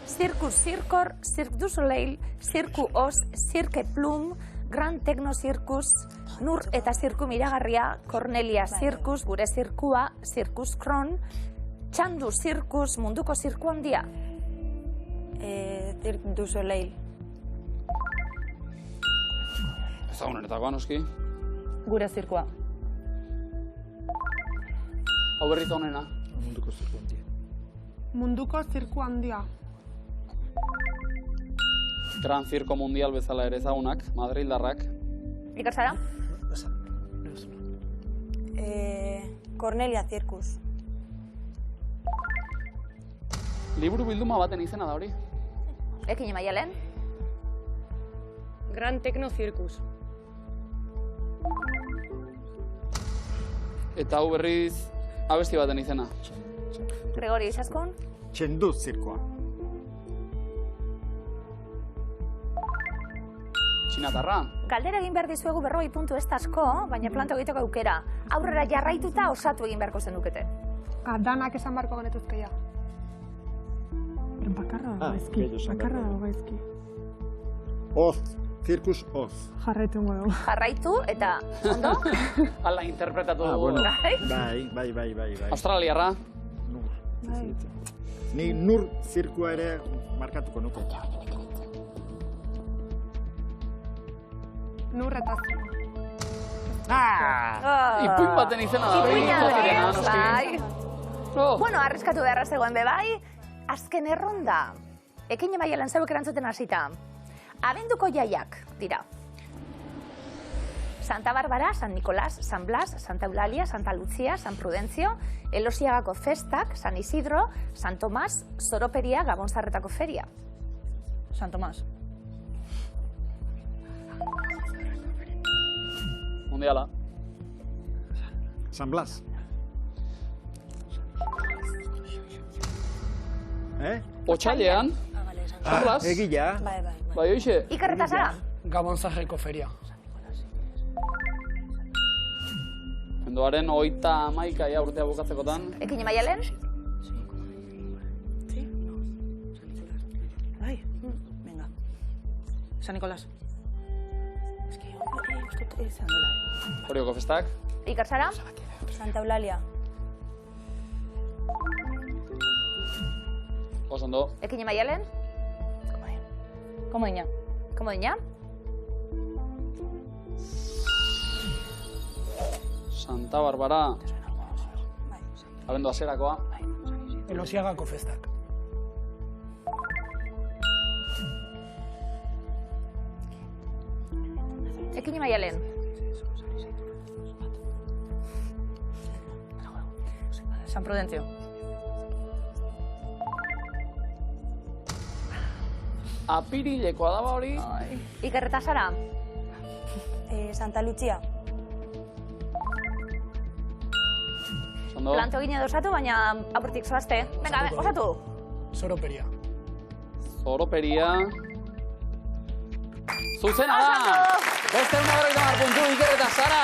S1: Circus Circor, Cirque du Soleil, Cirque Os, Cirque Plum, Gran Tekno Zirkus, Nur eta Zirku Miragarria, Cornelia Zirkus, Gure Zirkua, Zirkus Kron, Txandu Zirkus, Munduko Zirku Handia.
S8: Cirque du Soleil.
S2: Ezagunenetakoa, noski.
S6: Gure zirkua.
S2: Hau berriz honena.
S4: Munduko zirku handia.
S3: Munduko zirku handia.
S2: Gran Circo Mundial bezala ere ezagunak, Madrildarrak.
S1: Iker Sara?
S8: Cornelia Circus.
S2: Liburu bilduma baten izena da hori.
S1: Ekin Maialen?
S7: Gran Tekno Zirkus.
S2: Eta hau berriz abesti baten izena.
S1: Gregori Izaskun?
S4: Txendu zirkoa.
S2: Txinatarra.
S1: Galdera egin behar dizuegu 40 puntu ez asko, baina planto egiteko aukera. Aurrera jarraituta osatu egin beharko zenukete.
S3: Danak esan barko genetuzke ja. Bakarra dago gaizki. Bakarra dago gaizki.
S4: Oz. Zirkus oz.
S3: Jarraitu dugu.
S1: Jarraitu eta ondo?
S2: Hala interpretatu dugu.
S4: Bueno.
S1: Bai?
S4: Bai.
S2: Australiarra.
S4: Nur. Ni Nur zirkua ere markatuko nuke.
S3: Nur eta zirku.
S2: Ipuin baten izena da.
S1: Ipuina
S2: Zafirena,
S1: berez,
S2: noski.
S1: bai.
S2: Oh.
S1: Bueno, arriskatu beharra zegoen bebai, azken erronda. Ekin Maialen zeuk erantzuten hasita. Abenduko jaiak dira. Santa Barbara, San Nicolás, San Blas, Santa Eulalia, Santa Lucia, San Prudentzio, Elosiagako festak, San Isidro, San Tomás, Zoroperia, Gabonzarretako feria.
S6: San Tomás.
S2: Mundiala.
S4: San Blas.
S2: Otsailean. San Blas.
S4: Egia.
S8: Bai.
S2: Bai, hoxe.
S1: Iker eta Sara?
S5: Gabonzarreko feria.
S2: Mendoaren 31 ia urtea bukatzekotan.
S1: Ekin Maialen?
S6: Bai, venga. San Nicolás. Es que yo izan dela.
S2: Orioko festak.
S1: Iker Sara?
S8: Santa Eulalia.
S2: Oso ondo.
S1: Ekin Maialen?
S6: Como niña.
S1: Komo dina?
S2: Santa Barbara. Abendu haserakoa.
S5: Elosiagako festak.
S1: Ekin Maialen?
S6: San Prudentzio.
S2: Apirilekoa daba hori.
S1: Iker eta Sara?
S8: Santa Lucia.
S2: Ondo.
S1: Planto egin edo osatu, baina apurtik zoazte. Venga, osatu.
S5: Zoroperia.
S2: Zoroperia. Zuzena da! Beste 150 puntu Iker eta Sara.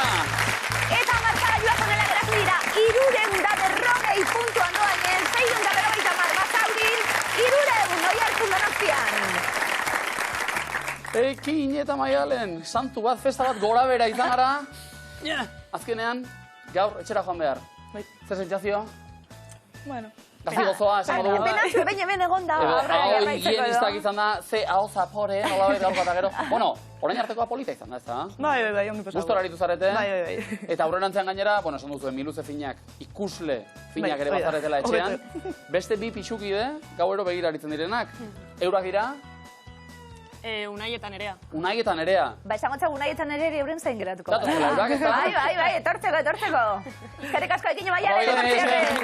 S1: Eta markagailuak honela geratu dira. 340 puntu andoainen, 650 Basaurin, 300 Oiartzun Donostian.
S2: Ekin eta Maialen, santu bat, festa bat gora bera izan gara. Azkenean, gaur etxera joan behar. Zer sentsazio?
S6: Bueno.
S2: Gazi gozoa, esango dugu.
S1: Pena, zuen hemen egon da.
S2: Edo,
S1: aurrera
S2: hau
S1: jarraitzeko
S2: higienistak
S1: edo.
S2: izan da, ze hau zapore, nola bai gaur bat gero. Bueno, orain artekoa polita izan da, ez da?
S6: Bai, ongi pasau.
S2: Gustora aritu zarete.
S6: Bai.
S2: Eta aurrerantzean gainera, bueno, esan duzuen, miluze finak, ikusle finak
S6: Bai,
S2: ere
S6: hori da.
S2: bazaretela etxean. Beste bi pixukide, gauero begira aritzen direnak. Eurak dira,
S7: Unai eta Nerea.
S2: Unai eta Nerea.
S1: Ba, esango txagu nahietan ere euren zain geratuko.
S2: Datozela, eurak ez da?
S1: Bai, etortzeko. Eskerrik asko ekin Maialen,
S2: Bai,
S1: etortziarren.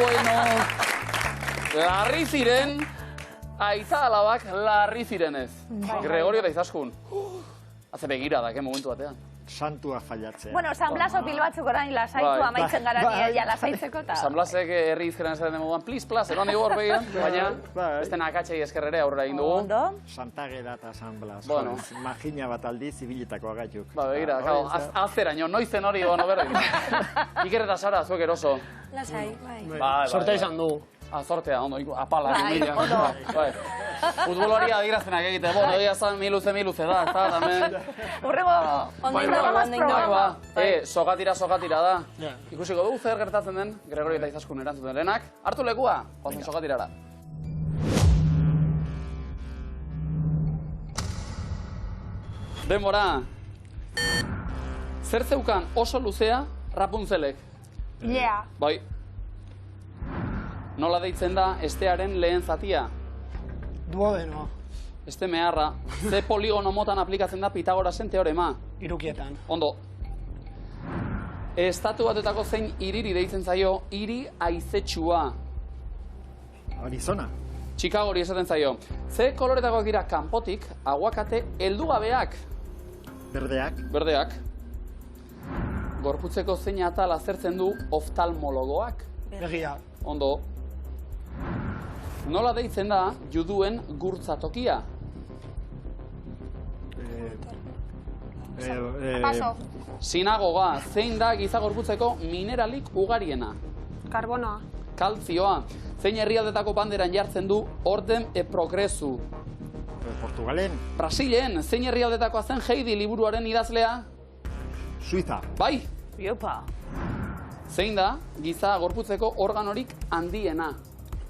S2: Bueno. Larri ziren, aita alabak larri zirenez. Gregorio eta Izaskun. Haze begiradak, momentu batean.
S4: Santua fallatzea.
S1: Bueno, San Blaso pil batzuk orain lasaitu
S2: Bai.
S1: amaitzen gara nire lasaitzeko eta...
S2: San Blasek herri izkeran esaten moduan, please, eron digu hor begian, baina
S4: Bai.
S2: beste nakatxei eskerrere aurrera egin dugu.
S1: Ondo?
S4: Santageda eta San Blas.
S2: Bueno.
S4: Magina bat aldiz, ibilitako agaituk.
S2: Ba, begira, azteraino, noizen hori ono berdin. Iker eta Sara, zuek eroso.
S8: Lasai, bai.
S2: Bai.
S5: Sortea izan dugu.
S2: Zortea, ondo, apala.
S1: Bai, ondo.
S2: Futbolari adirazpenak egite, egia zan miluze da, eta hemen...
S1: Urrego,
S2: Sokatira da. Ikusiko dugu zer gertatzen den, Gregorio eta Izaskun erantzuten lehenak. Hartu lekua, goazen sokatirara. Denbora. Zer zeukan oso luzea Rapunzelek?
S3: Ilea.
S2: Bai. Nola deitzen da estearen lehen zatia?
S5: Duodenoa.
S2: Este meharra. Ze poligono motan aplikatzen da Pitagorasen teorema?
S5: Irukietan.
S2: Ondo. Estatu Batuetako zein hiriri deitzen zaio hiri haizetsua?
S4: Arizona.
S2: Chicagori esaten zaio. Ze koloretakoak dira kanpotik aguakate heldugabeak? Berdeak. Gorputzeko zein atal azertzen du oftalmologoak?
S5: Begia.
S2: Ondo. Nola deitzen da juduen gurtzatokia?
S3: Paso.
S2: Sinagoga, zein da giza gorputzeko mineralik ugariena?
S3: Karbonoa.
S2: Kaltzioa, zein herrialdetako banderan jartzen du orden e progresu?
S4: Portugalen.
S2: Brasilen, zein herrialdetakoa zen Heidi liburuaren idazlea?
S4: Suiza.
S2: Bai!
S1: Iopa.
S2: Zein da giza gorputzeko organorik handiena?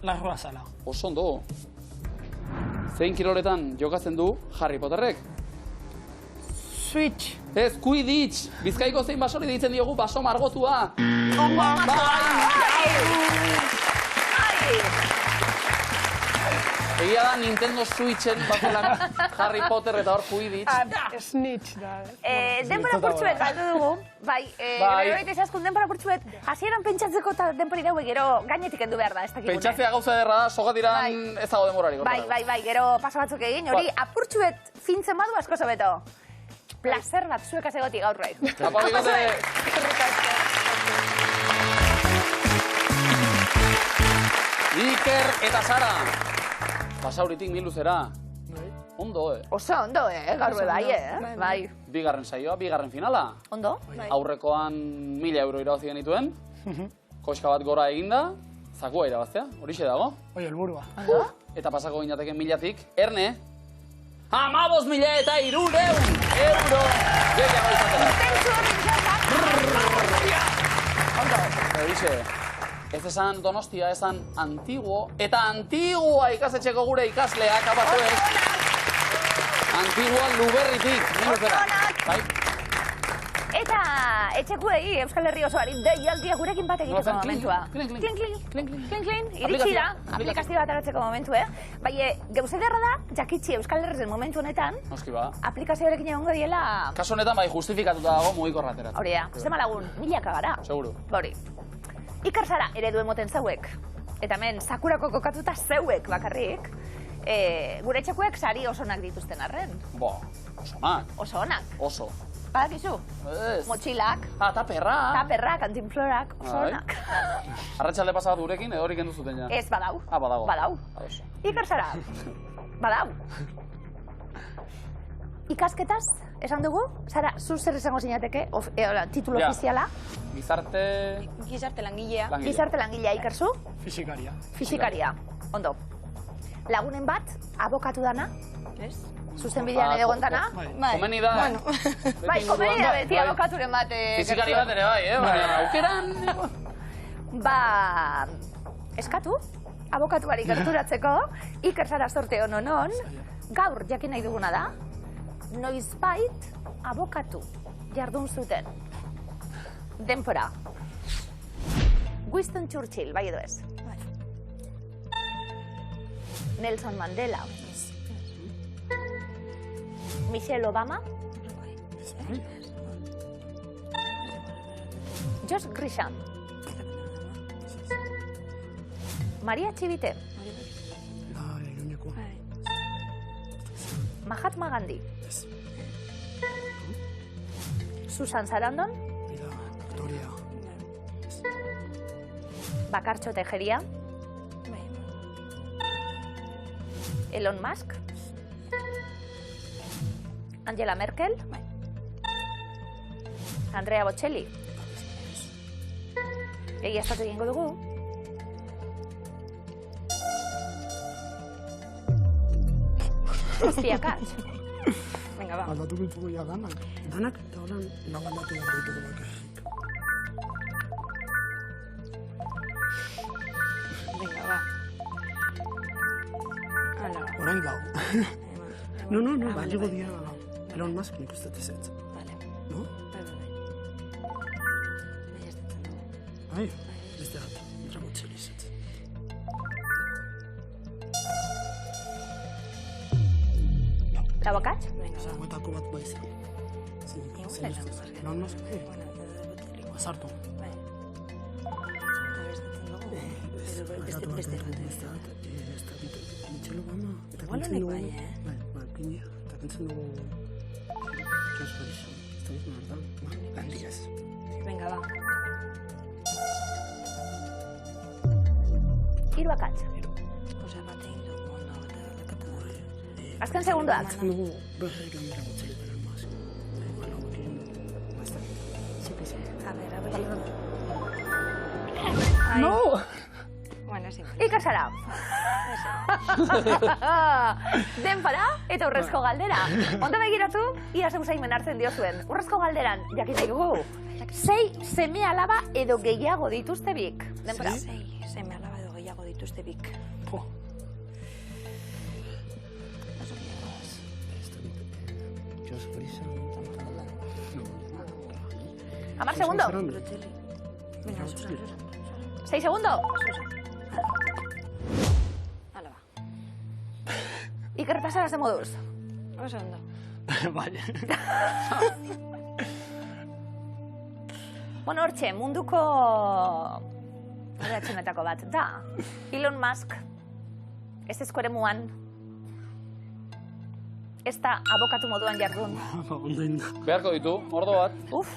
S5: Larroa zala.
S2: Oso ondo. Zein kiroletan jokatzen du Harry Potterrek?
S3: Switch.
S2: Ez, Quidditch! Bizkaiko zein basori deitzen diogu baso margotua? Egia da Nintendo Switchen bakola Harry Potter eta hor Quidditch.
S3: Snitch da.
S1: Denbora purtsuet galdu dugu. Bai, Gregorio eta Izaskun denbora purtsuet. Hasieran pentsatzeko eta denbori daue gero gainetik endu behar da, ez dakikune.
S2: Pentsatzea gauza ederra da, sokatiran ez dago denborarik.
S1: Bai, gero pasa batzuk egin, hori apurtsuet fintzen badu asko zobeto. Placer bat zuek azegotik gaur bai.
S2: Apa, bigote! Iker eta Sara. Pasauritik miluzera. Ondo,
S1: Oso ondo, gaur bai, bai.
S2: Bigarren saioa, bigarren finala.
S1: Ondo?
S2: Aurrekoan 1.000 euro irabazi genituen. Koska bat gora eginda, zakua irabaztea, horixe dago.
S5: Oi, helburua.
S2: Eta pasako ginateken 1.000-tik, Erne, 15.300 euro! Gehiago izatera. Horixe, ez esan Donostia, esan Antiguo, eta Antigua ikasetxeko gure ikasleak, abatuek. Antigua Luberritik, miluzera. Bai?
S1: Eta etxekuei Euskal Herri osoari deialdia gurekin bat egiteko momentua. Klin, iritsi da, aplikazio bat aratzeko momentu, Bai, gauze derra da, jakitxi Euskal Herrizen momentu honetan,
S2: Noski ba.
S1: aplikazioarekin egongo diela...
S2: Kaso honetan bai justifikatuta dago mugiko erratera.
S1: Hori da, zema lagun, milaka gara.
S2: Seguru.
S1: Hori. Iker Sara eredu emoten zeuek, eta hemen sakurako kokatuta zeuek bakarrik, gure etxekuek sari oso onak dituzten arren.
S2: Oso onak.
S1: Oso onak.
S2: Oso.
S1: Badakizu?
S2: Ez.
S1: Motxilak,
S2: Taperra.
S1: taperrak, antinflorak, oso onak.
S2: Arratsalde pasabat gurekin edo horik enduzuten ja?
S1: Ez, badau.
S2: Badago.
S1: Badau. Iker Sara, badau. Ikasketaz, esan dugu? Sara, zu zer esango zinateke, titulo ofiziala?
S8: Gizarte langilea.
S1: Gizarte langilea, Iker, zu?
S5: Fisikaria.
S1: Fisikaria, ondo. Lagunen bat, abokatu dana?
S8: Ez?
S1: Zuzenbidean edo gontana?
S2: Komeni da.
S1: Bai, komeni da beti abokaturen bat.
S2: Fisikari bat ere bai, baina aukeran...
S1: Ba, eskatu, abokatuari gerturatzeko, Iker Sara zorte honon, gaur jakin nahi duguna da, noizbait abokatu jardun zuten. Denpora. Winston Churchill, bai edo ez? Nelson Mandela. Michelle Obama. Josh Grisham. Maria Chivite. Mahatma Gandhi. Susan Sarandon.
S5: Victoria.
S1: Bakartxo Tejeria. Elon Musk. Angela Merkel. Andrea Bocelli. Egia estatu egingo dugu. Zazpiakatz. Venga, ba.
S5: Aldatu bintuko ja danak. Danak, eta horan lau aldatu behar dituko bakarrik.
S1: Venga, ba. Hala.
S5: Orain lau. No, balego dira lau. Elon Musk nik uste tezetz.
S1: Vale.
S5: No? Bai, beste bat. Dragotxeli izetz.
S1: Lauakatz?
S5: Zagoetako bat baizik. Elon Musk, azartu. Beste bat. Mitxelo Obama. Eta kentzen dugu... Bai, pini. Eta kentzen dugu... George Bush. Ez da bizun hartan. Gandiaz.
S1: Venga, ba. Hiruakatz. Azken segundoak.
S5: Kentzen dugu berreik handira gotzaile Elon Musk. Bueno, gotien... Basta.
S1: A ver.
S5: No!
S1: Bueno, sí. Ikasara. Denpara eta urrezko galdera. Ondo begiratu, ia zeusaimen hartzen diozuen. Urrezko galderan, jakin nahi dugu. 6 seme-alaba edo gehiago dituzte bik. Denpara.
S6: 6 seme-alaba edo gehiago dituzte bik.
S1: Amar segundo. 6 segundo.
S6: Hala ba.
S1: Iker pasara ze moduz.
S6: Oso ondo.
S5: Vale.
S1: Bueno, hortxe, munduko... Horatxenetako bat, da. Elon Musk, ez ezkoeremuan, ez da abokatu moduan jardun.
S2: Beharko ditu, ordo bat.
S1: Uf.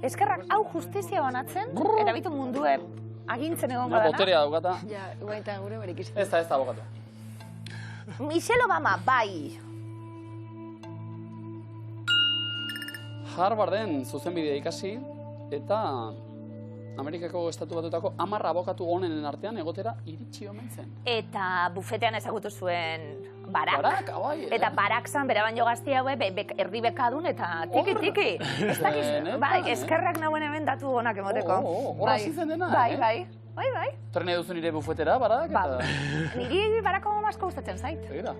S1: Eskerrak hau justizia banatzen, eta bitu mundue agintzen egongo dana.
S2: Boterea daukata.
S6: Ja, guaita gure berik izan.
S2: Ez da abokatu.
S1: Michelle Obama, bai.
S2: Harvarden zuzenbidea ikasi, eta Amerikako estatu batutako 10 abokatu onenen artean egotera iritsi omen zen.
S1: Eta bufetean ezagutu zuen Barak.
S2: Barak, bai.
S1: Eta Barak zan bera baino gazti haue erdi bekadun eta tiki-tiki. Ez dakiz, bai, eskerrak nauen hemen datu honak emoteko.
S2: Hor hasi zen dena,
S1: Bai.
S2: Torne duzu nire bufetera, Barak, eta...
S1: Niri Barak Obama asko gustatzen zait.
S2: Egira.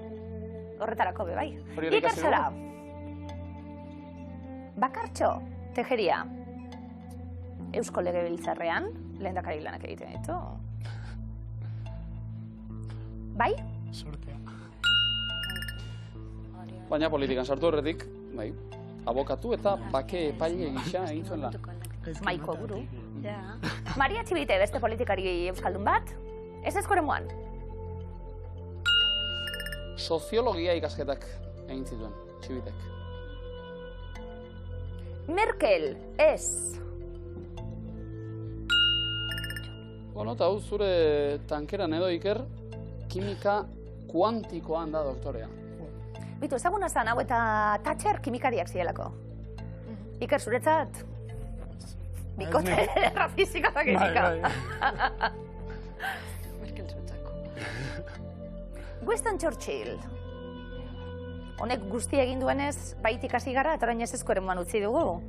S1: Horretarako be, bai.
S2: Hori ere ikasi
S1: Ikerzera. Bakartxo, Tejeria. Eusko Legebiltzarrean, lehendakari lanak egiten ditu. Bai?
S5: Sortea.
S2: Baina politikan sartu horretik, bai, abokatu eta bake epaile gisa egin zuen lan.
S1: Maiko buru. Maria Txibite, beste politikari euskaldun bat, ez ezkoremuan.
S2: Soziologia ikasketak egin zituen, Txibitek.
S1: Merkel, ez.
S2: Bueno, eta hau zure tankeran edo Iker, kimika kuantikoan da doktorea.
S1: Bitu, ezaguna zan hau eta Thatcher kimikariak zielako. Iker, zuretzat? Bikote errafizikoak ekika.
S6: Merkel zuretzako.
S1: Winston Churchill. Honek guzti egin duenez, baitik hasi gara, eta orain ez ezkoeremuan utzi dugu.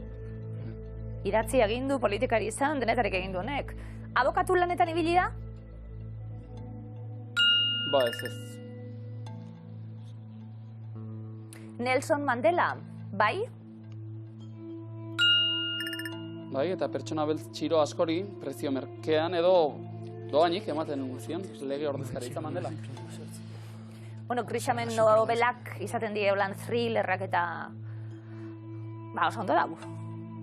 S1: Idatzi egin du, politikari izan, denetarik egin du honek. Abokatu lanetan ibili da?
S2: Ba, ez.
S1: Nelson Mandela, bai?
S2: Bai, eta pertsona beltz txiro askori, prezio merkean edo doainik ematen zion, lege ordezkaritza Mandela.
S1: Bueno, Grishamen nobelak izaten die holan thrillerrak eta... Ba, oso ondo dago.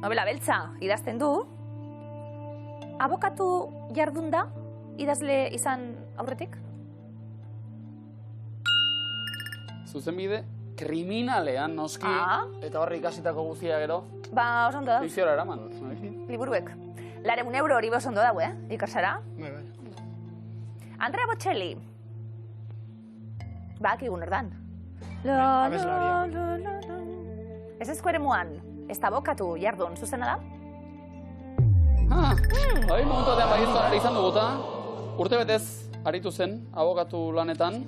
S1: Nobela beltza idazten du. Abokatu jardun da, idazle izan aurretik?
S2: Zuzenbide, kriminalean noski, eta horre ikasitako guztia gero,
S1: Ba, oso ondo da.
S2: Fikziora eraman.
S1: Liburuek. Lareun euro hori oso ondo dago, ikasara.
S5: Bai.
S1: Andrea Bocelli. Ba, akigun ordan. Ez ezkoeremuan, ez da abokatu jardun, zuzena da?
S2: Bai, momentu batean bai izan duguta, urte betez aritu zen abokatu lanetan,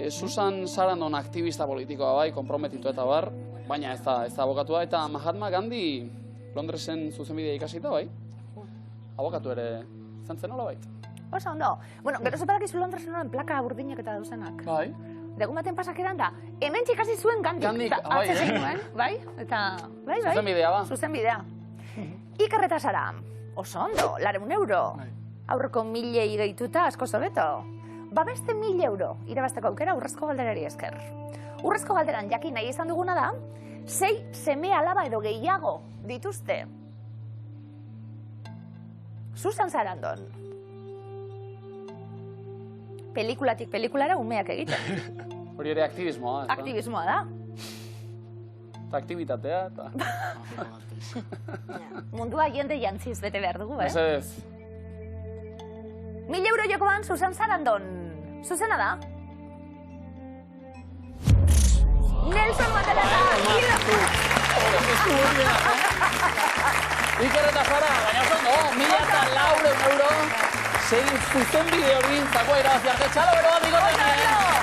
S2: Susan Sarandon aktivista politikoa bai, konprometitu eta bar, baina ez da abokatua, eta Mahatma Gandhi Londresen zuzenbidea ikasita bai. Abokatu ere izan zen nola bait.
S1: Oso ondo. Bueno, gero zepadakizu Londresen noren plaka urdinak eta dauzenak.
S2: Bai.
S1: Degun baten pasakeran da, hemen txikasi zuen Gandik.
S2: Bai.
S1: Atzezen nuen, bai? Eta, bai.
S2: Zuzenbidea ba.
S1: Zuzenbidea. Iker eta Sara, oso ondo, 100 euro. Aurreko 1000 gehituta asko zobeto. Ba beste 1000 euro, irabazteko aukera urrezko galderari esker. Urrezko galderan jakin nahi izan duguna da, 6 seme alaba edo gehiago dituzte. Susan Sarandon. Pelikulatik pelikulara umeak egiten.
S2: Hori ere aktivismoa.
S1: Aktivismoa da.
S2: Eta aktibitatea, eta...
S1: Mundua jende jantziz bete behar dugu,
S2: Ez ez.
S1: 1000 euro jokoan Susan Sarandon. Zuzena da? Nelson Mandela da!
S2: Iker eta Sara, baina ondo, 1004 euro, 6 zuzenbide hori, zakoa irabazi arte, txalo beroa, bigoten!